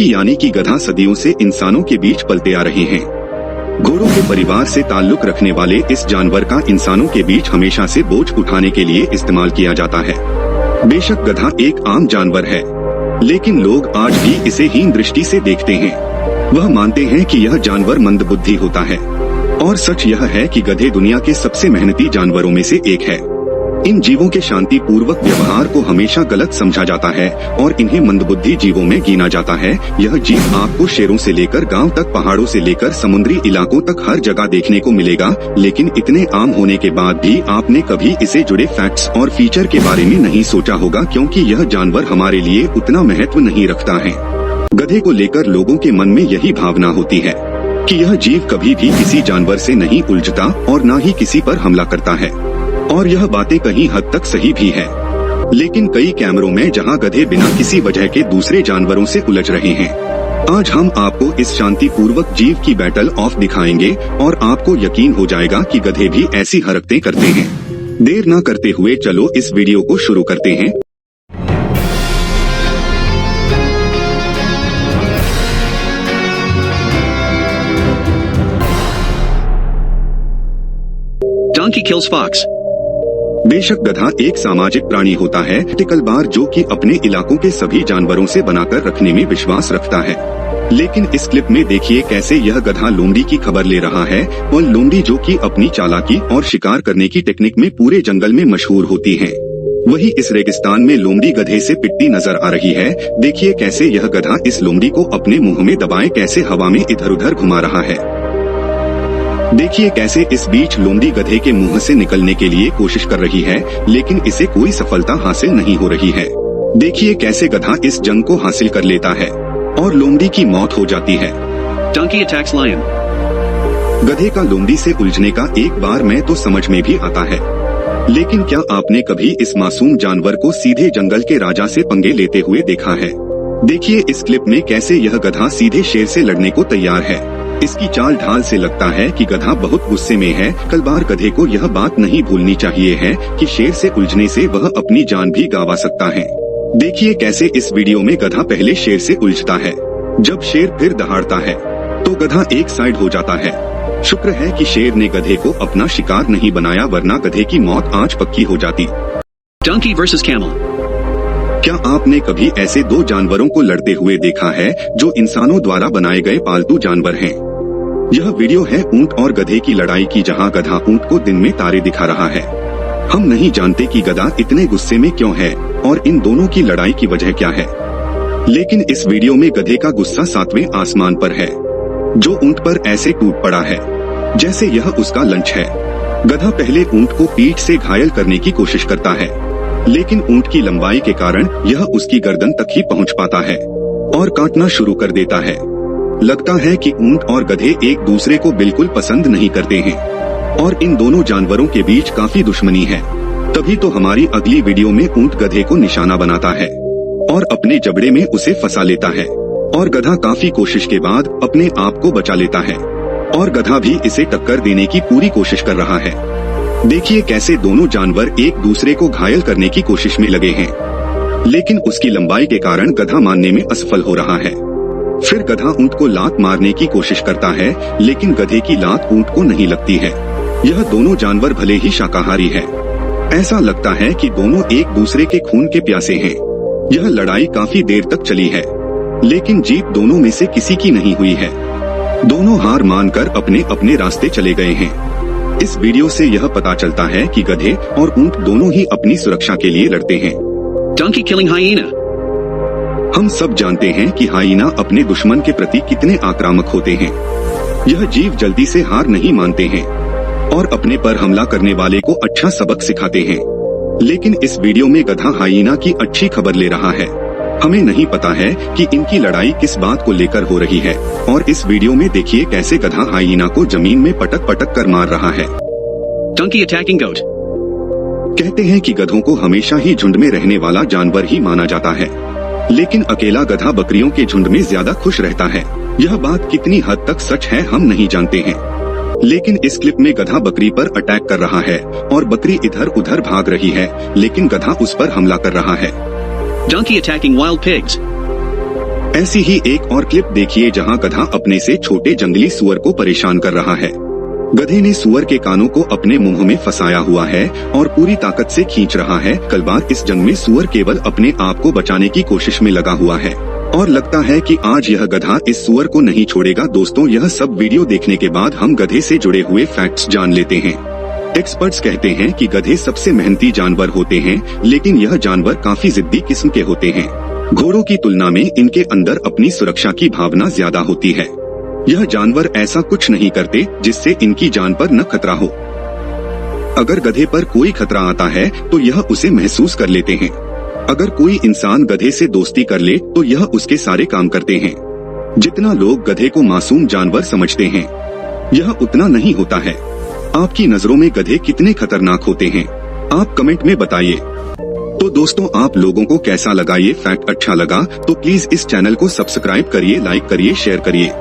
डंकी यानी कि गधा सदियों से इंसानों के बीच पलते आ रहे हैं। घोड़ों के परिवार से ताल्लुक रखने वाले इस जानवर का इंसानों के बीच हमेशा से बोझ उठाने के लिए इस्तेमाल किया जाता है। बेशक गधा एक आम जानवर है, लेकिन लोग आज भी इसे हीन दृष्टि से देखते हैं। वह मानते हैं कि यह जानवर मंदबुद्धि होता है, और सच यह है कि गधे दुनिया के सबसे मेहनती जानवरों में से एक है। इन जीवों के शांति पूर्वक व्यवहार को हमेशा गलत समझा जाता है और इन्हें मंदबुद्धि जीवों में गिना जाता है। यह जीव आपको शहरों से लेकर गांव तक, पहाड़ों से लेकर समुद्री इलाकों तक हर जगह देखने को मिलेगा, लेकिन इतने आम होने के बाद भी आपने कभी इसे जुड़े फैक्ट्स और फीचर के बारे में नहीं सोचा होगा, क्योंकि यह जानवर हमारे लिए उतना महत्व नहीं रखता है। गधे को लेकर लोगों के मन में यही भावना होती है कि यह जीव कभी भी किसी जानवर से नहीं उलझता और न ही किसी पर हमला करता है, और यह बातें कहीं हद तक सही भी है। लेकिन कई कैमरों में जहां गधे बिना किसी वजह के दूसरे जानवरों से उलझ रहे हैं, आज हम आपको इस शांतिपूर्वक जीव की बैटल ऑफ दिखाएंगे और आपको यकीन हो जाएगा कि गधे भी ऐसी हरकतें करते हैं। देर न करते हुए चलो इस वीडियो को शुरू करते हैं। Donkey kills fox. बेशक गधा एक सामाजिक प्राणी होता है, टिकल बार जो कि अपने इलाकों के सभी जानवरों से बनाकर रखने में विश्वास रखता है। लेकिन इस क्लिप में देखिए कैसे यह गधा लोमड़ी की खबर ले रहा है, और लोमड़ी जो कि अपनी चालाकी और शिकार करने की टेक्निक में पूरे जंगल में मशहूर होती है। वही इस रेगिस्तान में लोमड़ी गधे से पिटती नजर आ रही है। देखिए कैसे यह गधा इस लोमड़ी को अपने मुंह में दबाए कैसे हवा में इधर उधर घुमा रहा है। देखिए कैसे इस बीच लोमड़ी गधे के मुंह से निकलने के लिए कोशिश कर रही है, लेकिन इसे कोई सफलता हासिल नहीं हो रही है। देखिए कैसे गधा इस जंग को हासिल कर लेता है और लोमड़ी की मौत हो जाती है। Donkey attacks lion. गधे का लोमड़ी से उलझने का एक बार में तो समझ में भी आता है, लेकिन क्या आपने कभी इस मासूम जानवर को सीधे जंगल के राजा से पंगे लेते हुए देखा है? देखिए इस क्लिप में कैसे यह गधा सीधे शेर से लड़ने को तैयार है। इसकी चाल ढाल से लगता है कि गधा बहुत गुस्से में है। कल बार गधे को यह बात नहीं भूलनी चाहिए है कि शेर से उलझने से वह अपनी जान भी गंवा सकता है। देखिए कैसे इस वीडियो में गधा पहले शेर से उलझता है, जब शेर फिर दहाड़ता है तो गधा एक साइड हो जाता है। शुक्र है कि शेर ने गधे को अपना शिकार नहीं बनाया, वरना गधे की मौत आज पक्की हो जाती। Donkey versus camel. क्या आपने कभी ऐसे दो जानवरों को लड़ते हुए देखा है जो इंसानों द्वारा बनाए गए पालतू जानवर हैं? यह वीडियो है ऊंट और गधे की लड़ाई की, जहां गधा ऊंट को दिन में तारे दिखा रहा है। हम नहीं जानते कि गधा इतने गुस्से में क्यों है और इन दोनों की लड़ाई की वजह क्या है, लेकिन इस वीडियो में गधे का गुस्सा 7वें आसमान पर है, जो ऊंट पर ऐसे टूट पड़ा है जैसे यह उसका लंच है। गधा पहले ऊंट को पीठ से घायल करने की कोशिश करता है, लेकिन ऊंट की लंबाई के कारण यह उसकी गर्दन तक ही पहुंच पाता है और काटना शुरू कर देता है। लगता है कि ऊंट और गधे एक दूसरे को बिल्कुल पसंद नहीं करते हैं और इन दोनों जानवरों के बीच काफी दुश्मनी है। तभी तो हमारी अगली वीडियो में ऊंट गधे को निशाना बनाता है और अपने जबड़े में उसे फंसा लेता है, और गधा काफी कोशिश के बाद अपने आप को बचा लेता है और गधा भी इसे टक्कर देने की पूरी कोशिश कर रहा है। देखिए कैसे दोनों जानवर एक दूसरे को घायल करने की कोशिश में लगे हैं, लेकिन उसकी लंबाई के कारण गधा मारने में असफल हो रहा है। फिर गधा ऊंट को लात मारने की कोशिश करता है, लेकिन गधे की लात ऊंट को नहीं लगती है। यह दोनों जानवर भले ही शाकाहारी है, ऐसा लगता है कि दोनों एक दूसरे के खून के प्यासे हैं। यह लड़ाई काफी देर तक चली है, लेकिन जीत दोनों में से किसी की नहीं हुई है। दोनों हार मानकर अपने अपने रास्ते चले गए हैं। इस वीडियो से यह पता चलता है कि गधे और ऊंट दोनों ही अपनी सुरक्षा के लिए लड़ते हैं। Donkey killing hyena. हम सब जानते हैं कि हाइना अपने दुश्मन के प्रति कितने आक्रामक होते हैं। यह जीव जल्दी से हार नहीं मानते हैं और अपने पर हमला करने वाले को अच्छा सबक सिखाते हैं। लेकिन इस वीडियो में गधा हाइना की अच्छी खबर ले रहा है। हमें नहीं पता है कि इनकी लड़ाई किस बात को लेकर हो रही है, और इस वीडियो में देखिए कैसे गधा हाइना को जमीन में पटक पटक कर मार रहा है। Donkey attacking goat. कहते हैं कि गधों को हमेशा ही झुंड में रहने वाला जानवर ही माना जाता है, लेकिन अकेला गधा बकरियों के झुंड में ज्यादा खुश रहता है। यह बात कितनी हद तक सच है हम नहीं जानते हैं, लेकिन इस क्लिप में गधा बकरी पर अटैक कर रहा है और बकरी इधर उधर भाग रही है, लेकिन गधा उस पर हमला कर रहा है। Donkey attacking wild pigs. ऐसी ही एक और क्लिप देखिए जहां गधा अपने से छोटे जंगली सुअर को परेशान कर रहा है। गधे ने सुअर के कानों को अपने मुंह में फंसाया हुआ है और पूरी ताकत से खींच रहा है। कल बार इस जंग में सुअर केवल अपने आप को बचाने की कोशिश में लगा हुआ है और लगता है कि आज यह गधा इस सुअर को नहीं छोड़ेगा। दोस्तों, यह सब वीडियो देखने के बाद हम गधे से जुड़े हुए फैक्ट्स जान लेते हैं। एक्सपर्ट्स कहते हैं कि गधे सबसे मेहनती जानवर होते हैं, लेकिन यह जानवर काफी जिद्दी किस्म के होते हैं। घोड़ों की तुलना में इनके अंदर अपनी सुरक्षा की भावना ज्यादा होती है। यह जानवर ऐसा कुछ नहीं करते जिससे इनकी जान पर न खतरा हो। अगर गधे पर कोई खतरा आता है तो यह उसे महसूस कर लेते हैं। अगर कोई इंसान गधे से दोस्ती कर ले तो यह उसके सारे काम करते हैं। जितना लोग गधे को मासूम जानवर समझते हैं, यह उतना नहीं होता है। आपकी नजरों में गधे कितने खतरनाक होते हैं, आप कमेंट में बताइए। तो दोस्तों, आप लोगों को कैसा लगा ये फैक्ट? अच्छा लगा तो प्लीज इस चैनल को सब्सक्राइब करिए, लाइक करिए, शेयर करिए।